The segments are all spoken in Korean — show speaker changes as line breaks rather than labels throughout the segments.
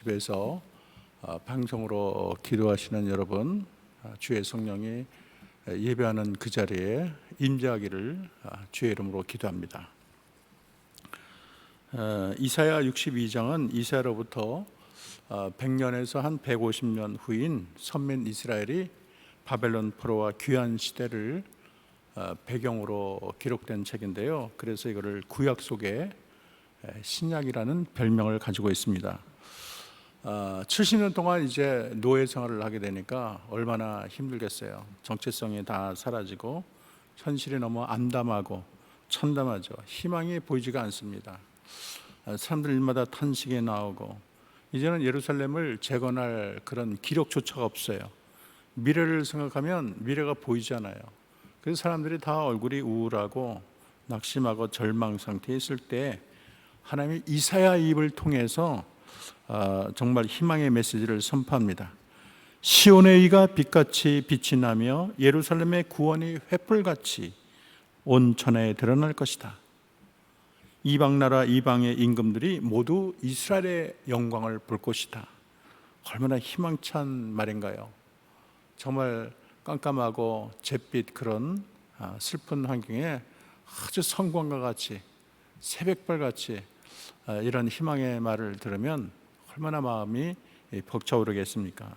집에서 방송으로 기도하시는 여러분, 주의 성령이 예배하는 그 자리에 임재하기를 주의 이름으로 기도합니다. 이사야 62장은 이사야로부터 100년에서 한 150년 후인 선민 이스라엘이 바벨론 포로와 귀환 시대를 배경으로 기록된 책인데요. 그래서 이거를 구약 속의 신약이라는 별명을 가지고 있습니다. 70년 동안 이제 노예 생활을 하게 되니까 얼마나 힘들겠어요. 정체성이 다 사라지고 현실이 너무 암담하고 참담하죠. 희망이 보이지가 않습니다. 사람들 일마다 탄식이 나오고 이제는 예루살렘을 재건할 그런 기력조차가 없어요. 미래를 생각하면 미래가 보이지 않아요. 그래서 사람들이 다 얼굴이 우울하고 낙심하고 절망 상태에 있을 때 하나님이 이사야 입을 통해서 정말 희망의 메시지를 선포합니다. 시온의 의가 빛같이 빛이 나며 예루살렘의 구원이 횃불같이 온 천하에 드러날 것이다. 이방 나라 이방의 임금들이 모두 이스라엘의 영광을 볼 것이다. 얼마나 희망찬 말인가요? 정말 깜깜하고 잿빛 그런 슬픈 환경에 아주 성광과 같이 새벽발같이 이런 희망의 말을 들으면 얼마나 마음이 벅차오르겠습니까?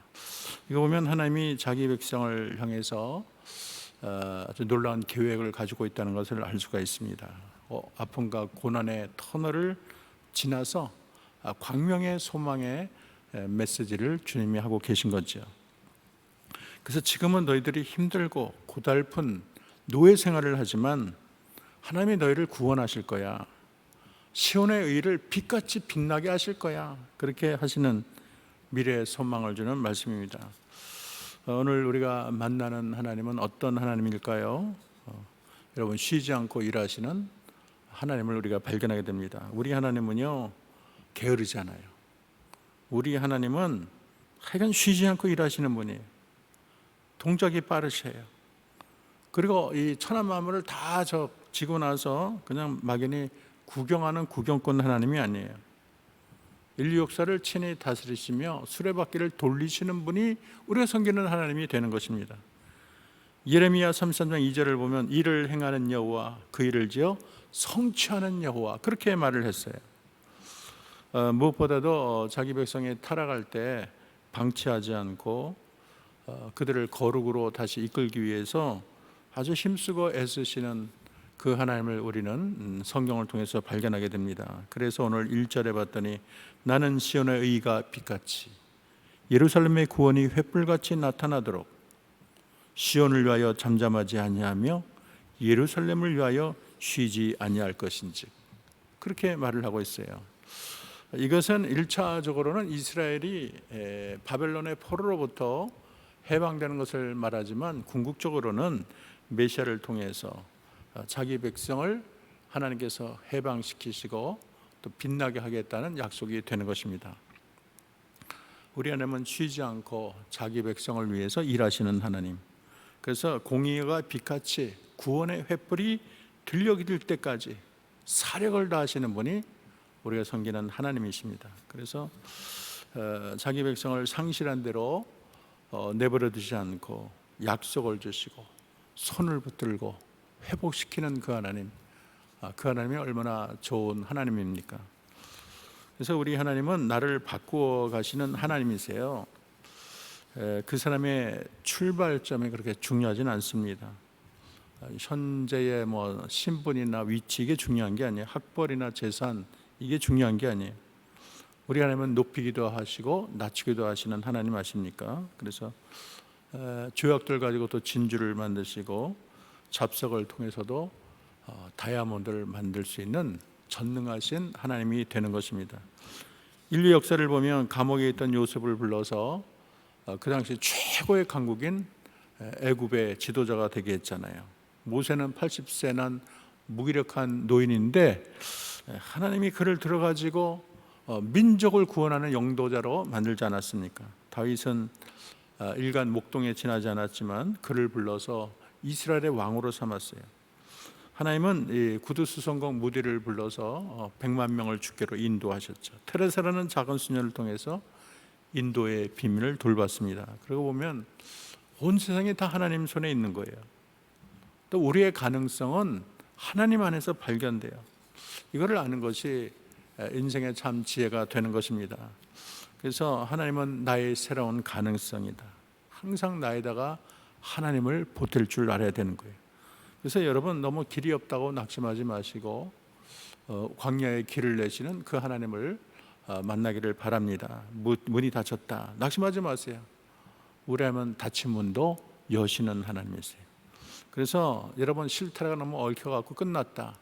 이거 보면 하나님이 자기 백성을 향해서 아주 놀라운 계획을 가지고 있다는 것을 알 수가 있습니다. 아픔과 고난의 터널을 지나서 광명의 소망의 메시지를 주님이 하고 계신 거죠. 그래서 지금은 너희들이 힘들고 고달픈 노예 생활을 하지만 하나님이 너희를 구원하실 거야. 시온의 의를 빛같이 빛나게 하실 거야. 그렇게 하시는 미래의 소망을 주는 말씀입니다. 오늘 우리가 만나는 하나님은 어떤 하나님일까요? 여러분, 쉬지 않고 일하시는 하나님을 우리가 발견하게 됩니다. 우리 하나님은요, 게으르지 않아요. 우리 하나님은 하여간 쉬지 않고 일하시는 분이에요. 동작이 빠르셔요. 그리고 이 천하 만물을 다 지고 나서 그냥 막연히 구경하는 구경꾼 하나님이 아니에요. 인류 역사를 친히 다스리시며 수레바퀴를 돌리시는 분이 우리가 섬기는 하나님이 되는 것입니다. 예레미야 33장 2절을 보면 일을 행하는 여호와 그 일을 지어 성취하는 여호와 그렇게 말을 했어요. 무엇보다도 자기 백성이 타락할 때 방치하지 않고 그들을 거룩으로 다시 이끌기 위해서 아주 힘쓰고 애쓰시는 그 하나님을 우리는 성경을 통해서 발견하게 됩니다. 그래서 오늘 1절에 봤더니 나는 시온의 의가 빛같이 예루살렘의 구원이 횃불같이 나타나도록 시온을 위하여 잠잠하지 아니하며 예루살렘을 위하여 쉬지 아니할 것인즉 그렇게 말을 하고 있어요. 이것은 1차적으로는 이스라엘이 바벨론의 포로로부터 해방되는 것을 말하지만 궁극적으로는 메시아를 통해서 자기 백성을 하나님께서 해방시키시고 또 빛나게 하겠다는 약속이 되는 것입니다. 우리 하나님은 쉬지 않고 자기 백성을 위해서 일하시는 하나님. 그래서 공의가 빛같이 구원의 횃불이 들려질 때까지 사력을 다하시는 분이 우리가 섬기는 하나님이십니다. 그래서 자기 백성을 상실한 대로 내버려 두지 않고 약속을 주시고 손을 붙들고 회복시키는 그 하나님, 그 하나님이 얼마나 좋은 하나님입니까? 그래서 우리 하나님은 나를 바꾸어 가시는 하나님이세요. 그 사람의 출발점이 그렇게 중요하진 않습니다. 현재의 신분이나 위치 이게 중요한 게 아니에요. 학벌이나 재산 이게 중요한 게 아니에요. 우리 하나님은 높이기도 하시고 낮추기도 하시는 하나님 아십니까? 그래서 조약들 가지고 또 진주를 만드시고 잡석을 통해서도 다이아몬드를 만들 수 있는 전능하신 하나님이 되는 것입니다. 인류 역사를 보면 감옥에 있던 요셉을 불러서 그 당시 최고의 강국인 애굽의 지도자가 되게 했잖아요. 모세는 80세 난 무기력한 노인인데 하나님이 그를 들어가지고 민족을 구원하는 영도자로 만들지 않았습니까? 다윗은 일간 목동에 지나지 않았지만 그를 불러서 이스라엘의 왕으로 삼았어요. 하나님은 이 구두수성공 무디를 불러서 100만 명을 주께로 인도하셨죠. 테레사라는 작은 수녀를 통해서 인도의 비밀을 돌봤습니다. 그러고 보면 온 세상이 다 하나님 손에 있는 거예요. 또 우리의 가능성은 하나님 안에서 발견돼요. 이거를 아는 것이 인생의 참 지혜가 되는 것입니다. 그래서 하나님은 나의 새로운 가능성이다. 항상 나에다가 하나님을 보탤 줄 알아야 되는 거예요. 그래서 여러분 너무 길이 없다고 낙심하지 마시고 광야의 길을 내시는 그 하나님을 만나기를 바랍니다. 문이 닫혔다, 낙심하지 마세요. 우리 하나님은 닫힌 문도 여시는 하나님이세요. 그래서 여러분 실타래가 너무 얽혀갖고 끝났다,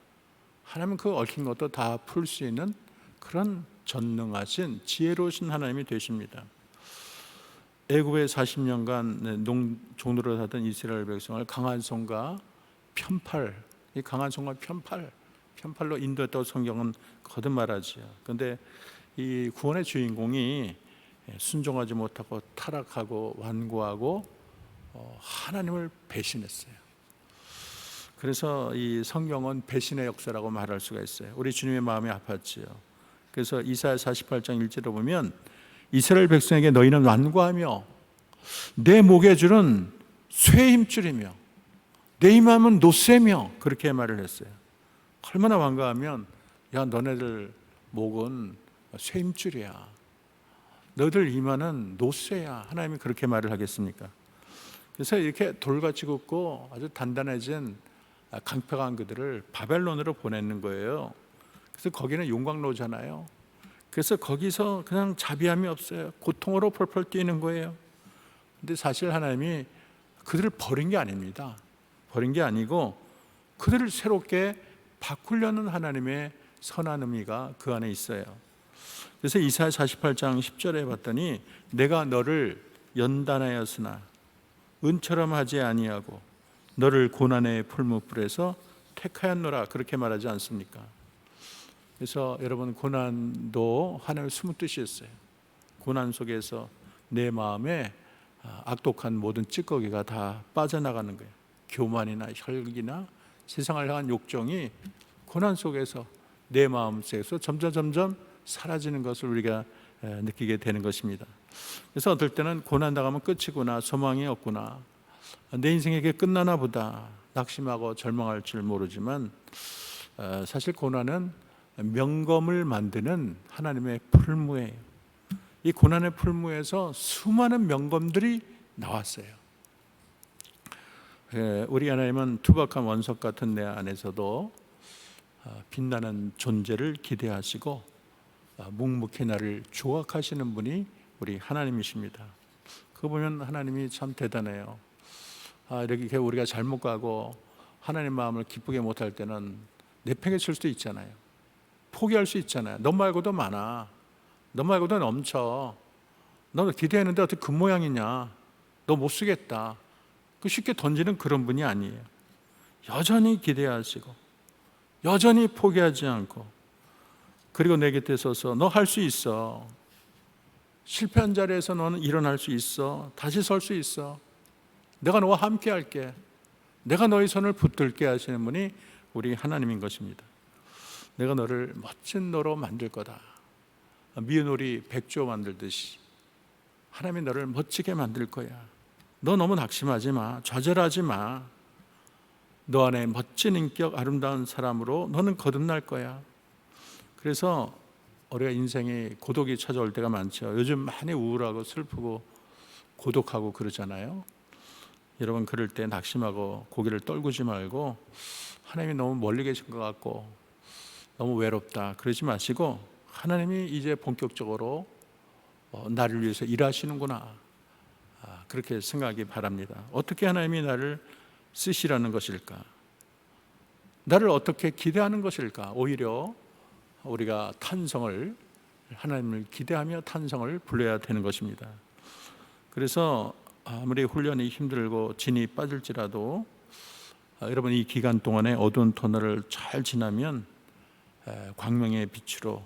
하나님은 그 얽힌 것도 다 풀 수 있는 그런 전능하신 지혜로우신 하나님이 되십니다. 애굽에 40년간 종노릇 하던 이스라엘 백성을 강한 손과 편팔, 이 강한 손과 편팔로 인도했다고 성경은 거듭말하지요. 그런데 이 구원의 주인공이 순종하지 못하고 타락하고 완고하고 하나님을 배신했어요. 그래서 이 성경은 배신의 역사라고 말할 수가 있어요. 우리 주님의 마음이 아팠지요. 그래서 이사야 48장 1절에 보면 이스라엘 백성에게 너희는 완고하며 내 목의 줄은 쇠의 힘줄이며 내 이마음은 노쇠며 그렇게 말을 했어요. 얼마나 완고하면 야 너네들 목은 쇠 힘줄이야, 너희들 이마는 노쇠야, 하나님이 그렇게 말을 하겠습니까? 그래서 이렇게 돌같이 굽고 아주 단단해진 강팍한 그들을 바벨론으로 보내는 거예요. 그래서 거기는 용광로잖아요. 그래서 거기서 그냥 자비함이 없어요. 고통으로 펄펄 뛰는 거예요. 근데 사실 하나님이 그들을 버린 게 아닙니다. 버린 게 아니고 그들을 새롭게 바꾸려는 하나님의 선한 의미가 그 안에 있어요. 그래서 이사야 48장 10절에 봤더니 내가 너를 연단하였으나 은처럼 하지 아니하고 너를 고난의 풀무불에서 택하였노라 그렇게 말하지 않습니까? 그래서 여러분 고난도 하나님의 숨은 뜻이었어요. 고난 속에서 내 마음에 악독한 모든 찌꺼기가 다 빠져나가는 거예요. 교만이나 혈기나 세상을 향한 욕정이 고난 속에서 내 마음 속에서 점점 사라지는 것을 우리가 느끼게 되는 것입니다. 그래서 어떨 때는 고난 당하면 끝이구나, 소망이 없구나, 내 인생이 이게 끝나나 보다 낙심하고 절망할 줄 모르지만 사실 고난은 명검을 만드는 하나님의 풀무예요. 이 고난의 풀무에서 수많은 명검들이 나왔어요. 우리 하나님은 투박한 원석 같은 내 안에서도 빛나는 존재를 기대하시고 묵묵히 나를 조각하시는 분이 우리 하나님이십니다. 그거 보면 하나님이 참 대단해요. 이렇게 우리가 잘못 가고 하나님 마음을 기쁘게 못할 때는 내팽개칠 수도 있잖아요. 포기할 수 있잖아요. 너 말고도 많아, 너 말고도 넘쳐, 너 기대했는데 어떻게 그 모양이냐, 너 못 쓰겠다, 그 쉽게 던지는 그런 분이 아니에요. 여전히 기대하시고 여전히 포기하지 않고, 그리고 내 곁에 서서 너 할 수 있어, 실패한 자리에서 너는 일어날 수 있어, 다시 설 수 있어, 내가 너와 함께 할게, 내가 너의 손을 붙들게 하시는 분이 우리 하나님인 것입니다. 내가 너를 멋진 너로 만들 거다. 미운 오리 백조 만들듯이 하나님이 너를 멋지게 만들 거야. 너 너무 낙심하지 마, 좌절하지 마. 너 안에 멋진 인격, 아름다운 사람으로 너는 거듭날 거야. 그래서 우리가 인생에 고독이 찾아올 때가 많죠. 요즘 많이 우울하고 슬프고 고독하고 그러잖아요. 여러분 그럴 때 낙심하고 고개를 떨구지 말고 하나님이 너무 멀리 계신 것 같고 너무 외롭다 그러지 마시고, 하나님이 이제 본격적으로 나를 위해서 일하시는구나, 그렇게 생각하기 바랍니다. 어떻게 하나님이 나를 쓰시라는 것일까? 나를 어떻게 기대하는 것일까? 오히려 우리가 탄성을, 하나님을 기대하며 탄성을 불러야 되는 것입니다. 그래서 아무리 훈련이 힘들고 진이 빠질지라도 여러분 이 기간 동안에 어두운 터널을 잘 지나면 광명의 빛으로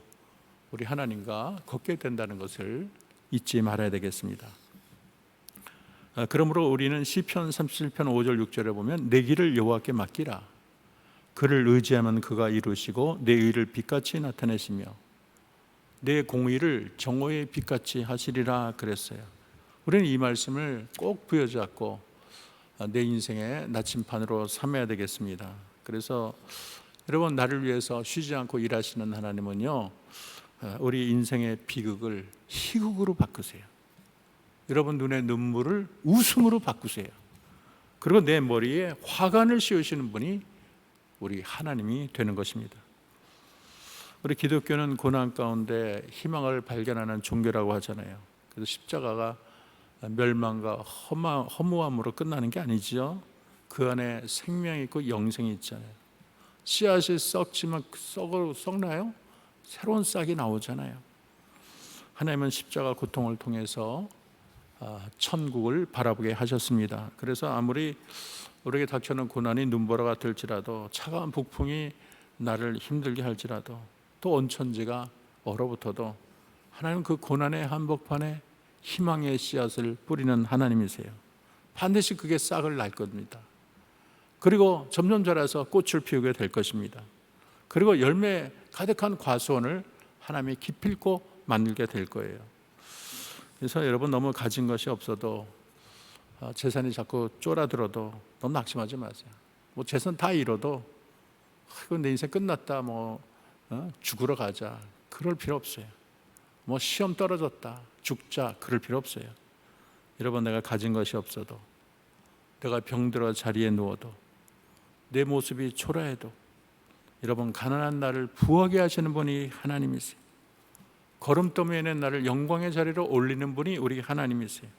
우리 하나님과 걷게 된다는 것을 잊지 말아야 되겠습니다. 그러므로 우리는 시편 37편 5절 6절에 보면 내 길을 여호와께 맡기라. 그를 의지하면 그가 이루시고 내 의를 빛같이 나타내시며 내 공의를 정오의 빛같이 하시리라 그랬어요. 우리는 이 말씀을 꼭 부여잡고 내 인생의 나침판으로 삼아야 되겠습니다. 그래서 여러분, 나를 위해서 쉬지 않고 일하시는 하나님은요, 우리 인생의 비극을 희극으로 바꾸세요. 여러분 눈의 눈물을 웃음으로 바꾸세요. 그리고 내 머리에 화관을 씌우시는 분이 우리 하나님이 되는 것입니다. 우리 기독교는 고난 가운데 희망을 발견하는 종교라고 하잖아요. 그래서 십자가가 멸망과 허무함으로 끝나는 게 아니죠. 그 안에 생명이 있고 영생이 있잖아요. 씨앗이 썩지만 썩나요? 새로운 싹이 나오잖아요. 하나님은 십자가 고통을 통해서 천국을 바라보게 하셨습니다. 그래서 아무리 우리에게 닥쳐오는 고난이 눈보라가 될지라도, 차가운 북풍이 나를 힘들게 할지라도, 또 온천지가 얼어붙어도 하나님은 그 고난의 한복판에 희망의 씨앗을 뿌리는 하나님이세요. 반드시 그게 싹을 날 겁니다. 그리고 점점 자라서 꽃을 피우게 될 것입니다. 그리고 열매 가득한 과수원을 하나님이 기필코 만들게 될 거예요. 그래서 여러분, 너무 가진 것이 없어도, 재산이 자꾸 쫄아들어도 너무 낙심하지 마세요. 뭐 재산 다 잃어도 내 인생 끝났다, 죽으러 가자, 그럴 필요 없어요. 뭐 시험 떨어졌다, 죽자, 그럴 필요 없어요. 여러분, 내가 가진 것이 없어도, 내가 병들어 자리에 누워도, 내 모습이 초라해도, 여러분, 가난한 나를 부하게 하시는 분이 하나님이세요. 거름더미에는 나를 영광의 자리로 올리는 분이 우리 하나님이세요.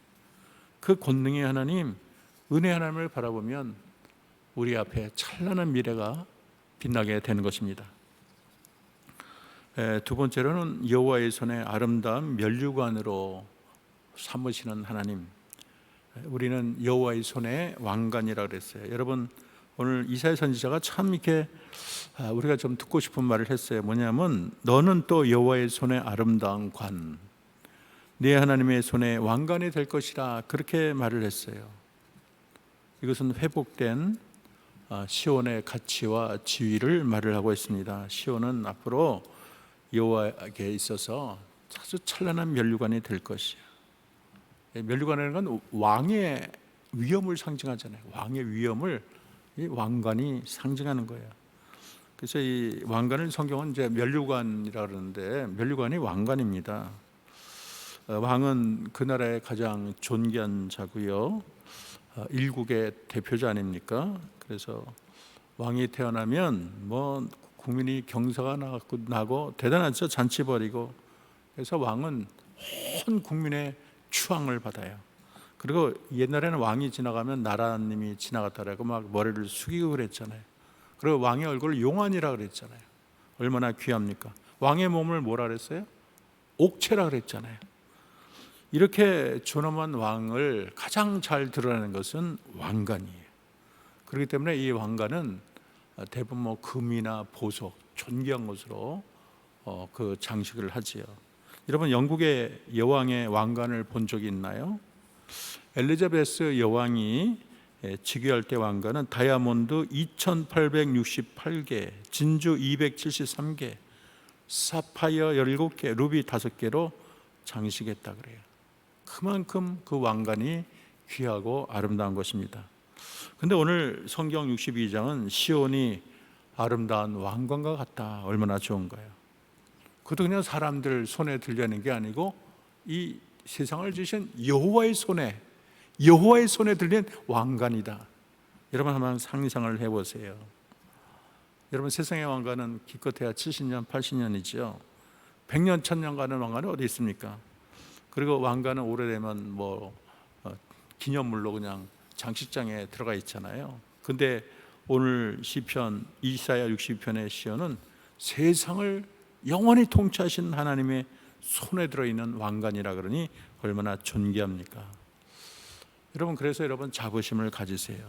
그 권능의 하나님, 은혜 하나님을 바라보면 우리 앞에 찬란한 미래가 빛나게 되는 것입니다. 두 번째로는 여호와의 손에 아름다운 면류관으로 삼으시는 하나님. 우리는 여호와의 손에 왕관이라고 그랬어요. 여러분, 오늘 이사야 선지자가 참 이렇게 우리가 좀 듣고 싶은 말을 했어요. 뭐냐면, 너는 또 여호와의 손에 아름다운 관, 네 하나님의 손에 왕관이 될 것이라, 그렇게 말을 했어요. 이것은 회복된 시온의 가치와 지위를 말을 하고 있습니다. 시온은 앞으로 여호와에게 있어서 아주 찬란한 면류관이 될 것이야. 면류관이라는 건 왕의 위엄을 상징하잖아요. 왕의 위엄을 이 왕관이 상징하는 거예요. 그래서 이 왕관을 성경은 이제 면류관이라 그러는데, 면류관이 왕관입니다. 왕은 그 나라의 가장 존귀한 자고요, 일국의 대표자 아닙니까? 그래서 왕이 태어나면 국민이 경사가 나고 대단하죠. 잔치 벌이고. 그래서 왕은 온 국민의 추앙을 받아요. 그리고 옛날에는 왕이 지나가면 나라님이 지나갔다라고 막 머리를 숙이고 그랬잖아요. 그리고 왕의 얼굴을 용안이라 그랬잖아요. 얼마나 귀합니까? 왕의 몸을 뭐라 그랬어요? 옥체라 그랬잖아요. 이렇게 존엄한 왕을 가장 잘 드러내는 것은 왕관이에요. 그렇기 때문에 이 왕관은 대부분 금이나 보석, 존귀한 것으로 그 장식을 하지요. 여러분, 영국의 여왕의 왕관을 본 적이 있나요? 엘리자베스 여왕이 즉위할 때 왕관은 다이아몬드 2868개, 진주 273개, 사파이어 17개, 루비 5개로 장식했다 그래요. 그만큼 그 왕관이 귀하고 아름다운 것입니다. 근데 오늘 성경 62장은 시온이 아름다운 왕관과 같다. 얼마나 좋은 거예요. 그것도 그냥 사람들 손에 들려는 게 아니고 이 세상을 지으신 여호와의 손에 들린 왕관이다. 여러분, 한번 상상을 해보세요. 여러분, 세상의 왕관은 기껏해야 70년, 80년이죠. 100년, 1000년 가는 왕관은 어디 있습니까? 그리고 왕관은 오래되면 기념물로 그냥 장식장에 들어가 있잖아요. 근데 오늘 시편 이사야 60편의 시편은 세상을 영원히 통치하신 하나님의 손에 들어있는 왕관이라 그러니 얼마나 존귀합니까? 여러분, 그래서 여러분 자부심을 가지세요.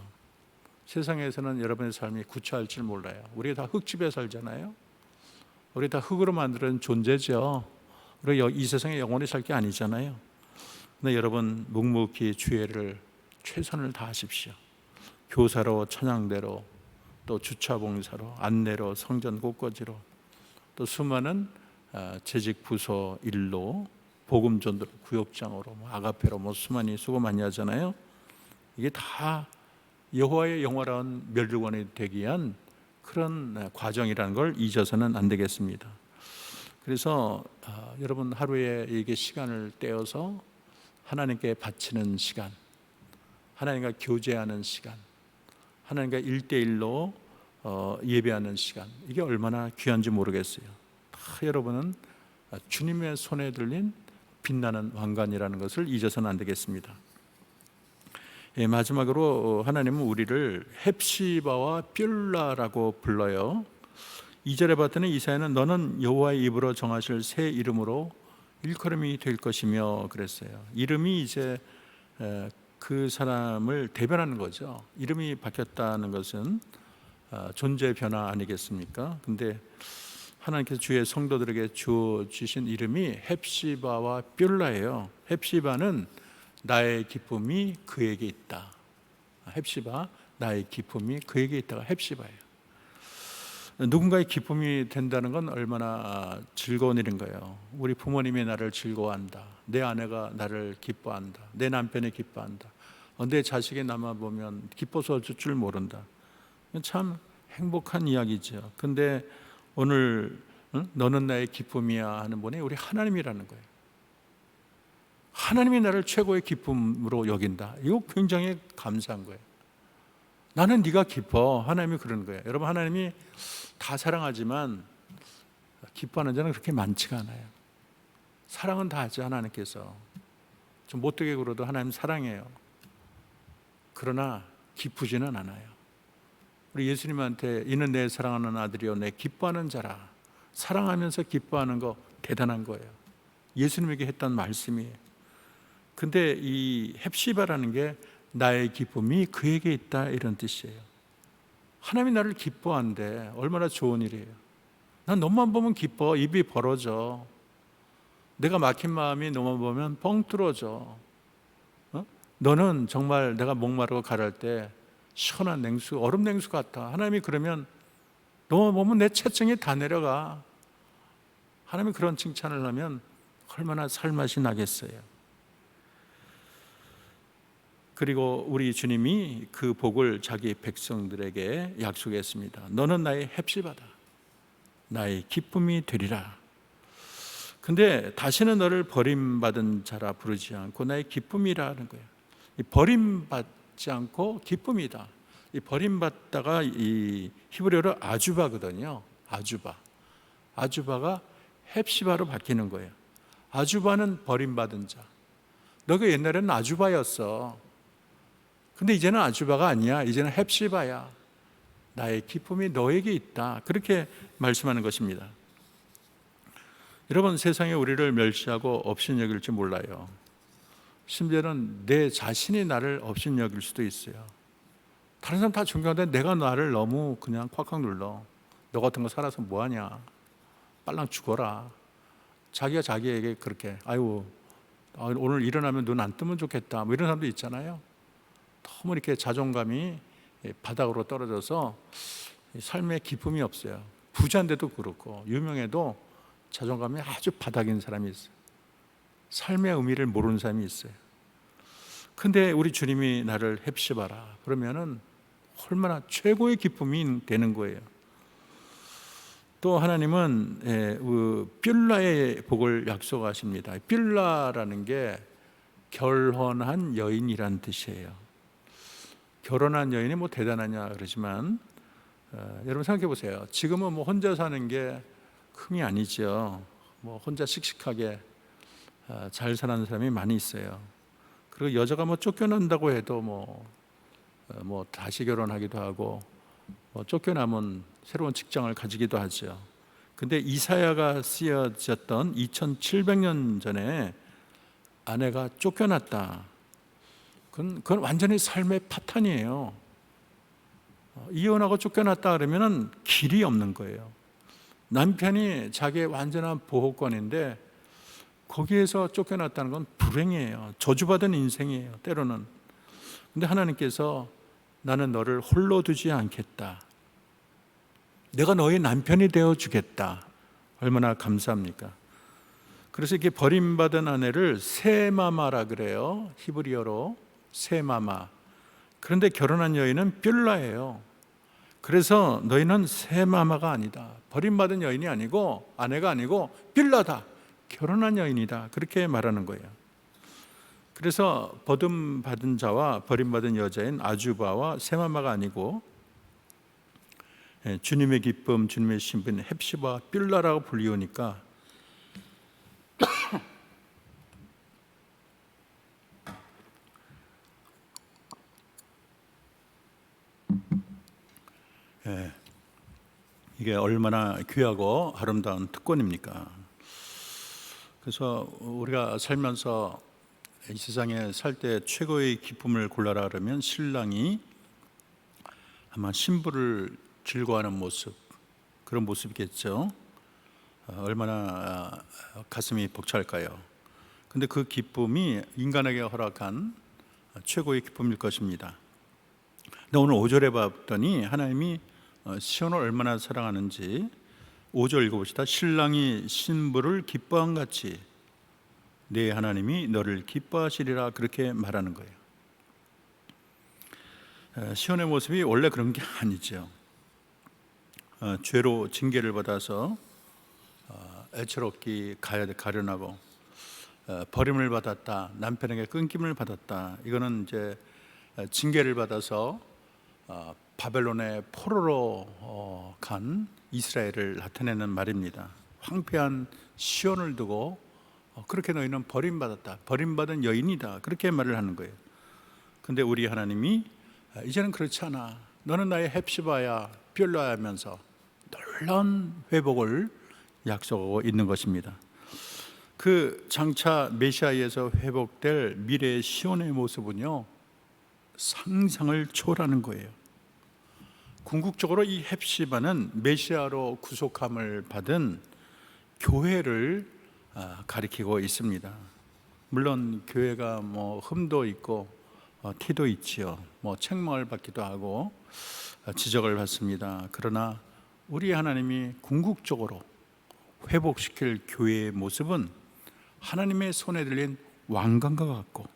세상에서는 여러분의 삶이 구차할 줄 몰라요. 우리 다 흙집에 살잖아요. 우리 다 흙으로 만드는 존재죠. 우리 이 세상에 영원히 살 게 아니잖아요. 근데 여러분, 묵묵히 주의를 최선을 다하십시오. 교사로, 찬양대로, 또 주차봉사로, 안내로, 성전 곳곳이로, 또 수많은 재직 부서 일로, 복음 전도 구역장으로, 아가페로 수많이 수고 많이 하잖아요. 이게 다 여호와의 영원한 멸류관이 되기 위한 그런 과정이라는 걸 잊어서는 안 되겠습니다. 그래서 여러분 하루에 이게 시간을 떼어서 하나님께 바치는 시간, 하나님과 교제하는 시간, 하나님과 1대1로 예배하는 시간, 이게 얼마나 귀한지 모르겠어요. 다 여러분은 주님의 손에 들린 빛나는 왕관이라는 것을 잊어서는 안 되겠습니다. 마지막으로 하나님은 우리를 헵시바와 뷸라라고 불러요. 2절에 봤더니 이사야는 너는 여호와의 입으로 정하실 새 이름으로 일컬음이 될 것이며 그랬어요. 이름이 이제 그 사람을 대변하는 거죠. 이름이 바뀌었다는 것은 존재 변화 아니겠습니까? 근데 하나님께서 주의 성도들에게 주신 이름이 헵시바와 뷸라예요. 헵시바는 나의 기쁨이 그에게 있다. 헵시바, 나의 기쁨이 그에게 있다가 헵시바예요. 누군가의 기쁨이 된다는 건 얼마나 즐거운 일인 거예요. 우리 부모님이 나를 즐거워한다, 내 아내가 나를 기뻐한다, 내 남편이 기뻐한다, 내 자식이 나만 보면 기뻐서 어쩔 줄 모른다. 참 행복한 이야기죠. 근데 오늘 너는 나의 기쁨이야 하는 분이 우리 하나님이라는 거예요. 하나님이 나를 최고의 기쁨으로 여긴다. 이거 굉장히 감사한 거예요. 나는 네가 기뻐. 하나님이 그러는 거예요. 여러분, 하나님이 다 사랑하지만 기뻐하는 자는 그렇게 많지가 않아요. 사랑은 다 하죠. 하나님께서 좀 못되게 굴어도 하나님 사랑해요. 그러나 기쁘지는 않아요. 우리 예수님한테 이는 내 사랑하는 아들이요 내 기뻐하는 자라. 사랑하면서 기뻐하는 거 대단한 거예요. 예수님에게 했던 말씀이에요. 근데 이 헵시바라는 게 나의 기쁨이 그에게 있다, 이런 뜻이에요. 하나님이 나를 기뻐한대. 얼마나 좋은 일이에요. 난 너만 보면 기뻐. 입이 벌어져. 내가 막힌 마음이 너만 보면 뻥 뚫어져. 너는 정말 내가 목마르고 가랄 때 시원한 냉수, 얼음 냉수 같아. 하나님이 그러면 너만 보면 내 체증이 다 내려가. 하나님이 그런 칭찬을 하면 얼마나 살맛이 나겠어요. 그리고 우리 주님이 그 복을 자기 백성들에게 약속했습니다. 너는 나의 헵시바다. 나의 기쁨이 되리라. 근데 다시는 너를 버림받은 자라 부르지 않고 나의 기쁨이라는 거예요. 이 버림받지 않고 기쁨이다. 이 버림받다가 이 히브리어로 아주바거든요. 아주바가 헵시바로 바뀌는 거예요. 아주바는 버림받은 자. 너가 옛날에는 아주바였어. 근데 이제는 아주바가 아니야. 이제는 헵시바야. 나의 기쁨이 너에게 있다. 그렇게 말씀하는 것입니다. 여러분, 세상에 우리를 멸시하고 업신여길지 몰라요. 심지어는 내 자신이 나를 업신여길 수도 있어요. 다른 사람 다 존경하는데 내가 나를 너무 그냥 콱콱 눌러. 너 같은 거 살아서 뭐하냐. 빨랑 죽어라. 자기가 자기에게 그렇게 아유 오늘 일어나면 눈 안 뜨면 좋겠다, 뭐 이런 사람도 있잖아요. 너무 이렇게 자존감이 바닥으로 떨어져서 삶에 기쁨이 없어요. 부자인데도 그렇고 유명해도 자존감이 아주 바닥인 사람이 있어요. 삶의 의미를 모르는 사람이 있어요. 근데 우리 주님이 나를 헵시바라 그러면은 얼마나 최고의 기쁨이 되는 거예요. 또 하나님은 뷸라의 복을 약속하십니다. 뷸라라는 게 결혼한 여인이란 뜻이에요. 결혼한 여인이 뭐 대단하냐 그러지만 여러분 생각해 보세요. 지금은 뭐 혼자 사는 게 흠이 아니죠. 뭐 혼자 씩씩하게 잘 사는 사람이 많이 있어요. 그리고 여자가 뭐 쫓겨난다고 해도 뭐 다시 결혼하기도 하고 뭐 쫓겨나면 새로운 직장을 가지기도 하죠. 근데 이사야가 쓰여졌던 2700년 전에 아내가 쫓겨났다. 그건 완전히 삶의 파탄이에요. 이혼하고 쫓겨났다 그러면 길이 없는 거예요. 남편이 자기의 완전한 보호권인데 거기에서 쫓겨났다는 건 불행이에요. 저주받은 인생이에요, 때로는. 근데 하나님께서 나는 너를 홀로 두지 않겠다. 내가 너의 남편이 되어 주겠다. 얼마나 감사합니까? 그래서 이렇게 버림받은 아내를 세마마라 그래요. 히브리어로 세마마. 그런데 결혼한 여인은 뷸라예요. 그래서 너희는 세마마가 아니다. 버림받은 여인이 아니고 아내가 아니고 뷸라다. 결혼한 여인이다. 그렇게 말하는 거예요. 그래서 버림받은 자와 버림받은 여자인 아주바와 세마마가 아니고 주님의 기쁨, 주님의 신분 헵시바 뷸라라고 불리우니까 이게 얼마나 귀하고 아름다운 특권입니까? 그래서 우리가 살면서 이 세상에 살 때 최고의 기쁨을 골라라 그러면 신랑이 아마 신부를 즐거워하는 모습, 그런 모습이겠죠. 얼마나 가슴이 벅찰까요? 근데 그 기쁨이 인간에게 허락한 최고의 기쁨일 것입니다. 근데 오늘 5절에 봤더니 하나님이 시온을 얼마나 사랑하는지 5절 읽어봅시다. 신랑이 신부를 기뻐한 같이 네 하나님이 너를 기뻐하시리라, 그렇게 말하는 거예요. 시온의 모습이 원래 그런 게 아니죠. 죄로 징계를 받아서 애처롭게 가련하고 버림을 받았다, 남편에게 끊김을 받았다. 이거는 이제 징계를 받아서 바벨론의 포로로 간 이스라엘을 나타내는 말입니다. 황폐한 시온을 두고 그렇게 너희는 버림받았다, 버림받은 여인이다, 그렇게 말을 하는 거예요. 근데 우리 하나님이 이제는 그렇지 않아, 너는 나의 헵시바야 뷸라야 하면서 놀라운 회복을 약속하고 있는 것입니다. 그 장차 메시아에서 회복될 미래의 시온의 모습은요, 상상을 초월하는 거예요. 궁극적으로 이 헵시바는 메시아로 구속함을 받은 교회를 가리키고 있습니다. 물론 교회가 흠도 있고 티도 있지요. 책망을 받기도 하고 지적을 받습니다. 그러나 우리 하나님이 궁극적으로 회복시킬 교회의 모습은 하나님의 손에 들린 왕관과 같고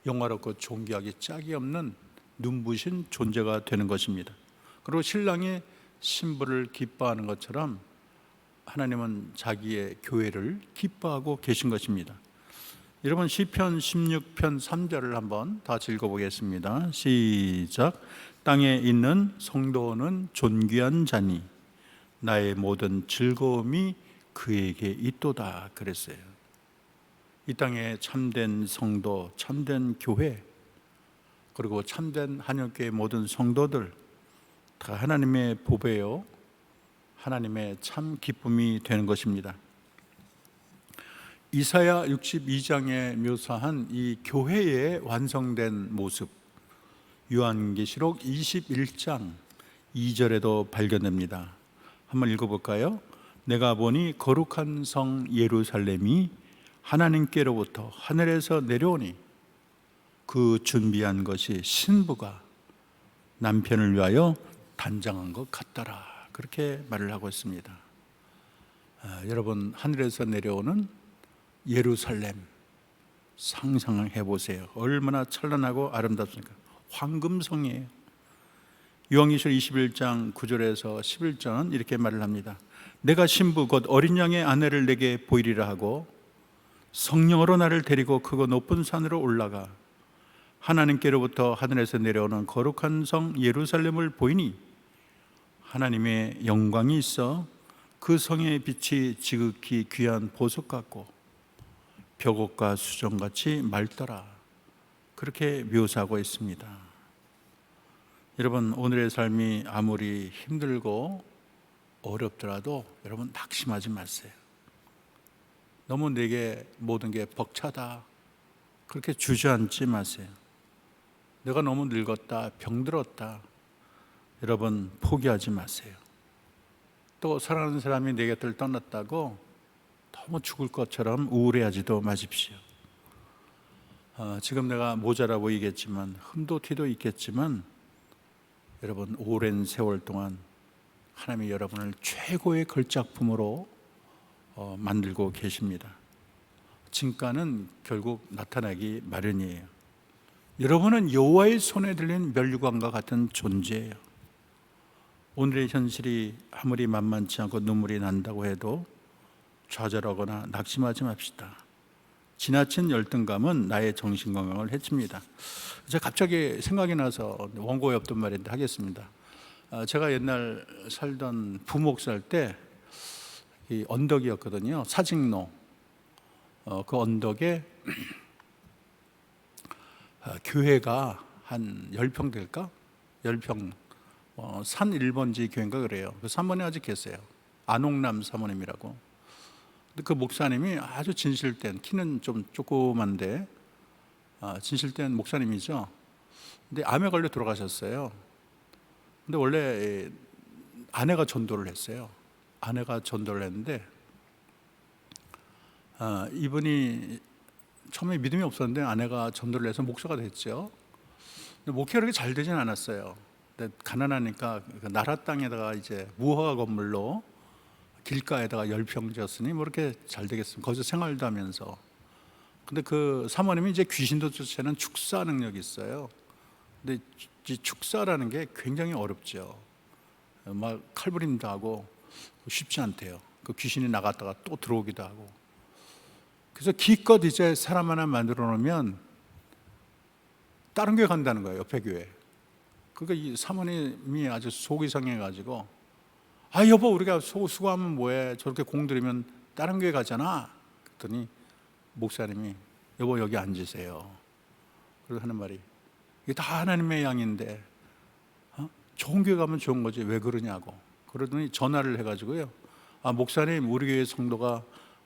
영화롭고 존귀하기 짝이 없는 눈부신 존재가 되는 것입니다. 그리고 신랑이 신부를 기뻐하는 것처럼 하나님은 자기의 교회를 기뻐하고 계신 것입니다. 여러분, 시편 16편 3절을 한번 다 읽어보겠습니다. 시작. 땅에 있는 성도는 존귀한 자니 나의 모든 즐거움이 그에게 있도다, 그랬어요. 이 땅에 참된 성도, 참된 교회, 그리고 참된 한영교회 모든 성도들 다 하나님의 보배요, 하나님의 참 기쁨이 되는 것입니다. 이사야 62장에 묘사한 이 교회의 완성된 모습, 요한계시록 21장 2절에도 발견됩니다. 한번 읽어볼까요? 내가 보니 거룩한 성 예루살렘이 하나님께로부터 하늘에서 내려오니 그 준비한 것이 신부가 남편을 위하여 단장한 것 같더라, 그렇게 말을 하고 있습니다. 여러분, 하늘에서 내려오는 예루살렘 상상해 보세요. 얼마나 찬란하고 아름답습니까? 황금성이에요. 요한계시록 21장 9절에서 11절은 이렇게 말을 합니다. 내가 신부 곧 어린 양의 아내를 내게 보이리라 하고 성령으로 나를 데리고 크고 높은 산으로 올라가 하나님께로부터 하늘에서 내려오는 거룩한 성 예루살렘을 보이니 하나님의 영광이 있어 그 성의 빛이 지극히 귀한 보석 같고 벽옥과 수정같이 맑더라, 그렇게 묘사하고 있습니다. 여러분, 오늘의 삶이 아무리 힘들고 어렵더라도 여러분 낙심하지 마세요. 너무 내게 모든 게 벅차다, 그렇게 주저앉지 마세요. 내가 너무 늙었다, 병들었다, 여러분 포기하지 마세요. 또 사랑하는 사람이 내 곁을 떠났다고 너무 죽을 것처럼 우울해하지도 마십시오. 지금 내가 모자라 보이겠지만, 흠도 티도 있겠지만, 여러분 오랜 세월 동안 하나님이 여러분을 최고의 걸작품으로 만들고 계십니다. 진가는 결국 나타나기 마련이에요. 여러분은 여호와의 손에 들린 면류관과 같은 존재예요. 오늘의 현실이 아무리 만만치 않고 눈물이 난다고 해도 좌절하거나 낙심하지 맙시다. 지나친 열등감은 나의 정신건강을 해칩니다. 제가 갑자기 생각이 나서 원고에 없던 말인데 하겠습니다. 제가 옛날 살던 부목 살 때 이 언덕이었거든요. 사직로. 그 언덕에 교회가 한 10평 될까? 10평. 산 1번지 교회인가 그래요. 그 사모님 아직 계세요. 안옥남 사모님이라고. 근데 그 목사님이 아주 진실된, 키는 좀 조그만데 진실된 목사님이죠. 근데 암에 걸려 돌아가셨어요. 근데 원래 아내가 전도를 했어요. 아내가 전도를 했는데 이분이 처음에 믿음이 없었는데 아내가 전도를 해서 목사가 됐죠. 근데 목회가 그렇게 잘 되진 않았어요. 근데 가난하니까 그 나라 땅에다가 이제 무허가 건물로 길가에다가 10평 지었으니 뭐 이렇게 잘 되겠습니까? 거기서 생활도 하면서. 근데 그 사모님이 이제 귀신도 쫓아내는 축사 능력이 있어요. 근데 이 축사라는 게 굉장히 어렵죠. 막 칼부림도 하고 쉽지 않대요. 그 귀신이 나갔다가 또 들어오기도 하고. 그래서 기껏 이제 사람 하나 만들어 놓으면 다른 교회 간다는 거예요. 옆에 교회. 그러니까 이 사모님이 아주 속이 상해가지고 여보 우리가 수고하면 뭐해, 저렇게 공들이면 다른 교회 가잖아. 그랬더니 목사님이 여보 여기 앉으세요. 그리고 하는 말이 이게 다 하나님의 양인데 좋은 교회 가면 좋은 거지 왜 그러냐고. 그러더니 전화를 해가지고요, 목사님 우리 교회 성도가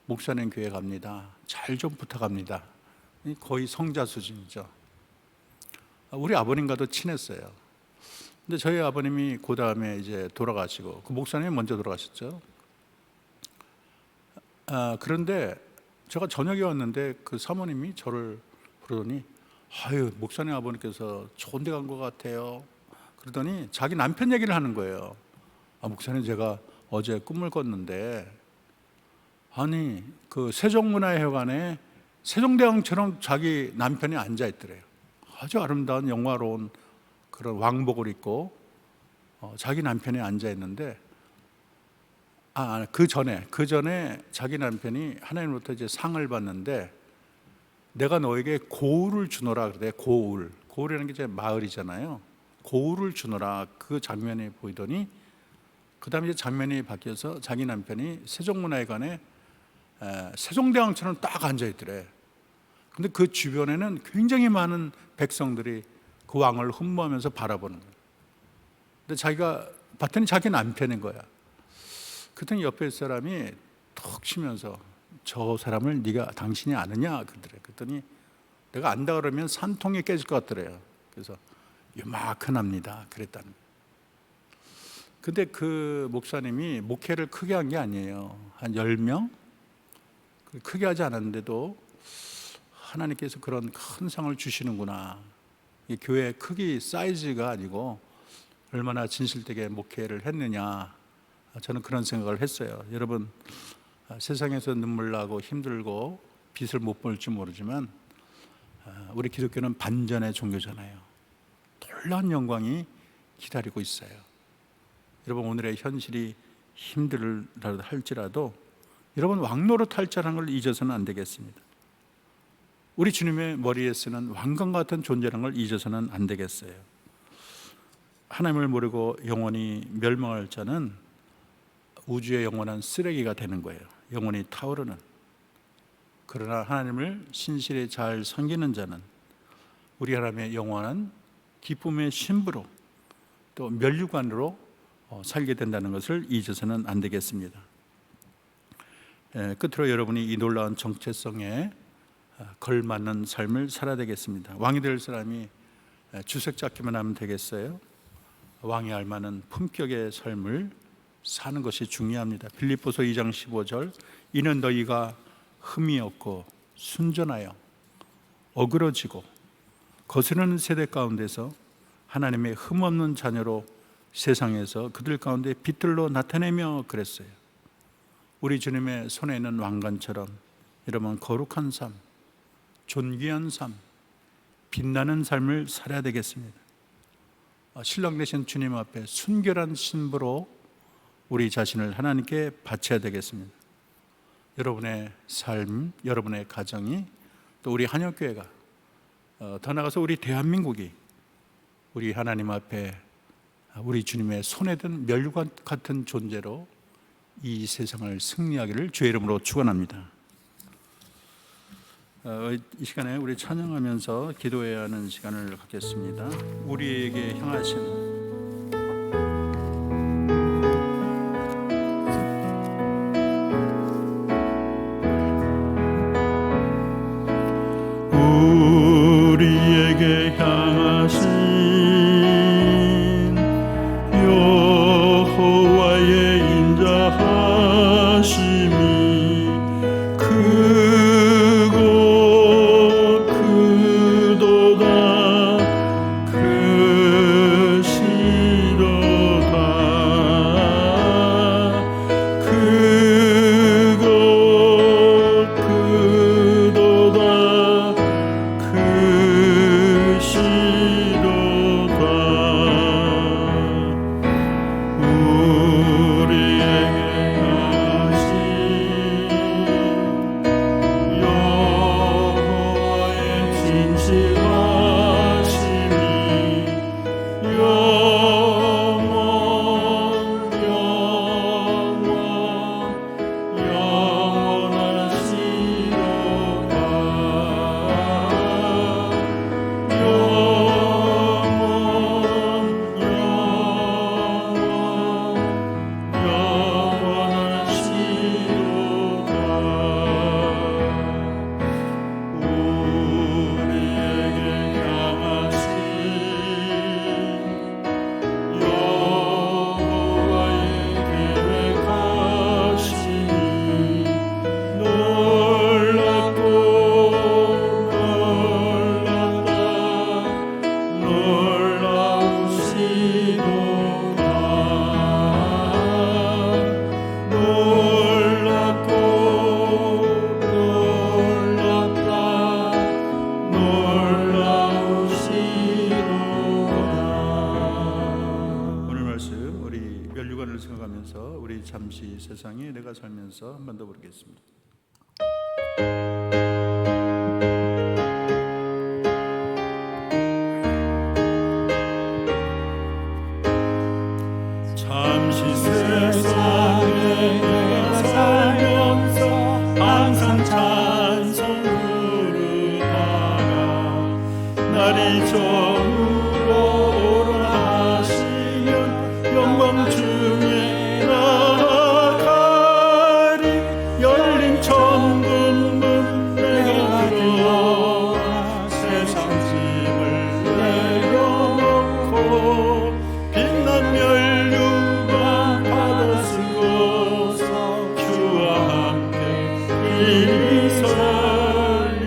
목사님 교회 갑니다. 잘 좀 부탁합니다. 거의 성자 수준이죠. 우리 아버님과도 친했어요. 근데 저희 아버님이 그 다음에 이제 돌아가시고 그 목사님이 먼저 돌아가셨죠. 그런데 제가 저녁에 왔는데 그 사모님이 저를 부르더니 목사님 아버님께서 좋은 데 간 것 같아요. 그러더니 자기 남편 얘기를 하는 거예요. 목사님 제가 어제 꿈을 꿨는데 그 세종문화회관에 세종대왕처럼 자기 남편이 앉아 있더래요. 아주 아름다운 영화로운 그런 왕복을 입고 자기 남편이 앉아 있는데 그 전에 자기 남편이 하나님으로부터 이제 상을 받는데 내가 너에게 고울을 주노라 그래. 고울이라는 게 이제 마을이잖아요. 고울을 주노라 그 장면이 보이더니 그 다음에 이제 장면이 바뀌어서 자기 남편이 세종문화회관에 세종대왕처럼 딱 앉아 있더래. 근데 그 주변에는 굉장히 많은 백성들이 그 왕을 흠모하면서 바라보는 거예요. 근데 자기가 봤더니 자기 남편인 거야. 그랬더니 옆에 사람이 턱 치면서 저 사람을 당신이 아느냐 그러더래. 그랬더니 내가 안다 그러면 산통이 깨질 것 같더래요. 그래서 요만합니다 그랬다는 거예요. 근데 그 목사님이 목회를 크게 한 게 아니에요. 한 10명? 크게 하지 않았는데도 하나님께서 그런 큰 상을 주시는구나. 이 교회 크기 사이즈가 아니고 얼마나 진실되게 목회를 했느냐, 저는 그런 생각을 했어요. 여러분, 세상에서 눈물 나고 힘들고 빛을 못 볼지 모르지만 우리 기독교는 반전의 종교잖아요. 놀라운 영광이 기다리고 있어요. 여러분, 오늘의 현실이 힘들다 할지라도 여러분 왕노릇 탈자라는 걸 잊어서는 안 되겠습니다. 우리 주님의 머리에 쓰는 왕관 같은 존재라는 걸 잊어서는 안 되겠어요. 하나님을 모르고 영원히 멸망할 자는 우주의 영원한 쓰레기가 되는 거예요. 영원히 타오르는. 그러나 하나님을 신실히 잘 섬기는 자는 우리 하나님의 영원한 기쁨의 신부로 또 면류관으로 살게 된다는 것을 잊어서는 안 되겠습니다. 끝으로 여러분이 이 놀라운 정체성에 걸맞는 삶을 살아야 되겠습니다. 왕이 될 사람이 주색 잡기만 하면 되겠어요? 왕이 알만한 품격의 삶을 사는 것이 중요합니다. 빌립보서 2장 15절, 이는 너희가 흠이 없고 순전하여 어그러지고 거스르는 세대 가운데서 하나님의 흠없는 자녀로 세상에서 그들 가운데 빛들로 나타내며 그랬어요. 우리 주님의 손에 있는 왕관처럼 여러분 거룩한 삶, 존귀한 삶, 빛나는 삶을 살아야 되겠습니다. 신랑 되신 주님 앞에 순결한 신부로 우리 자신을 하나님께 바쳐야 되겠습니다. 여러분의 삶, 여러분의 가정이, 또 우리 한역교회가, 더 나아가서 우리 대한민국이 우리 하나님 앞에 우리 주님의 손에 든 멸관 같은 존재로 이 세상을 승리하기를 주의 이름으로 축원합니다. 이 시간에 우리 찬양하면서 기도해야 하는 시간을 갖겠습니다. 우리에게 향하신
우리에게 향하신 여호와의 인자하심이 크고 크도다 크시도다 크고 크도다 크시도다 우리에게 하신 여호와의 진실하심이 영원 영원하시도다
생각하면서 우리 잠시 세상에 내가 살면서 한 번 더 부르겠습니다.
잠시 세상에 내가 살면서 항상 찬송 부르다가 날이 저물어 오라 하시면 영광 중에 나아가리 열린 천국 문 내가 들어가 세상 짐을 내려놓고 빛난 멸류관 받아 쓰고서 주와 함께 이리 살리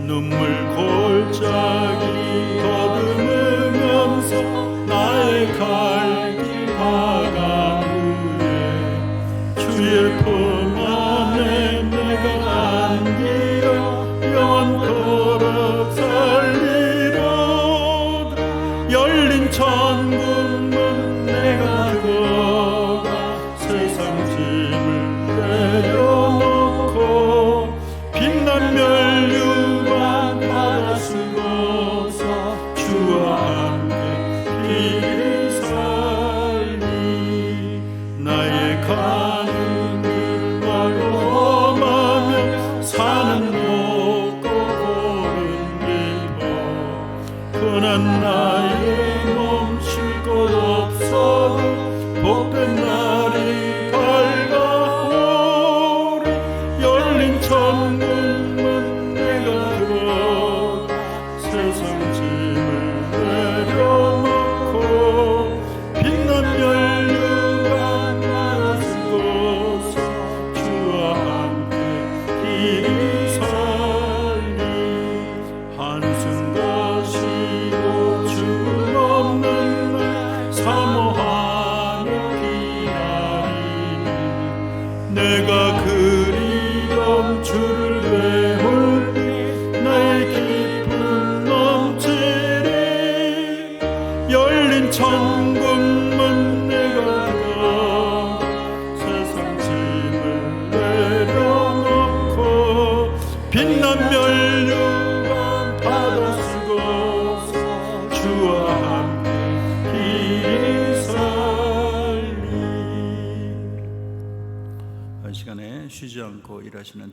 눈물 골짜기 더듬으면서 나의 갈 길 다가 후에 주의 품 안에 내가 안기어 영원토록 살리로다 열린 천국 문 내가 들어가 세상 짐을 내려놓고 빛난 멸류관 받아 쓰고서 주와 함께 길을 살리 나의 가는 길마로 험하며 산은 높고 고른 길목 고난 나의 멈출 것 없어도 복된 날이 밝아오리 열린 천국 문 내가 들어가 세상 짐을 내려놓고 빛난 멸류관 받아 쓰고서 주와 함께 길이 살리 한숨 가시고 죽음 없는 날 사모하는 빛난 면류관 받아 쓰고서 주와 함께 길이 살리.
이 시간에 쉬지 않고 일하시는